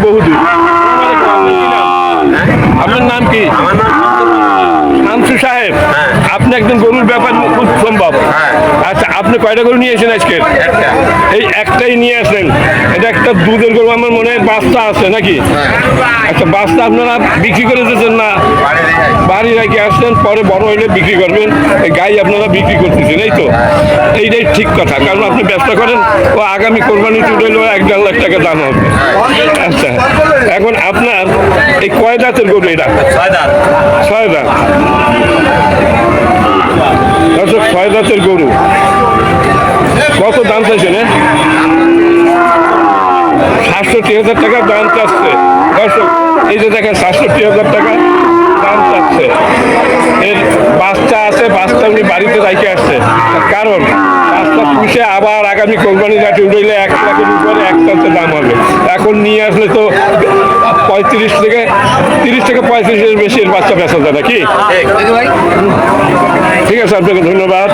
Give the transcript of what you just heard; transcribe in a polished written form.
বহুদূর। আপনার নাম কি? আমার নাম শামসু সাহেব, আপনি একজন গরুর ব্যাপার খুব সম্ভব। আচ্ছা, আপনি কয়টা গরু নিয়েছেন আজকে? একটা। এই একটাই নিয়ে আসেন। এটা একটা দুধের গরু, আমার মনে হয় বাচ্চা আছে নাকি? আচ্ছা, বাচ্চা আপনারা বিক্রি করে দিয়েছেন না বাড়ি রেখে আসছেন, পরে বড় হইলে বিক্রি করবেন। এই গাই আপনারা বিক্রি করতেছেন, এই তো? এইটাই ঠিক কথা, কারণ আপনি ব্যবসা করেন, ও আগামী কোরবানি চুটাইলেও 1-1.5 লাখ টাকা দাম হবে। আচ্ছা, এখন আপনার এই কয় দাঁতের গরু এটা? 6 দাঁত। 6 দাঁত। আচ্ছা, 6 দাঁতের গরু কত দাম চাইছেন? 67,000 টাকা দাম চাচ্ছে। দর্শক, এই যে দেখেন 67,000 টাকা দাম চাচ্ছে। এর বাচ্চা আছে, বাচ্চা উনি বাড়িতে রেখে আসছে, কারণ বাচ্চা পুষে আবার আগামী কোরবানি ঘাটে উঠলে 1 লাখের উপরে একটাতে দাম হবে। এখন নিয়ে আসলে তো 30 থেকে 35-এর বেশি এর বাচ্চা বেচা যায় নাকি? ঠিক। ঠিক আছে, আপনাকে ধন্যবাদ।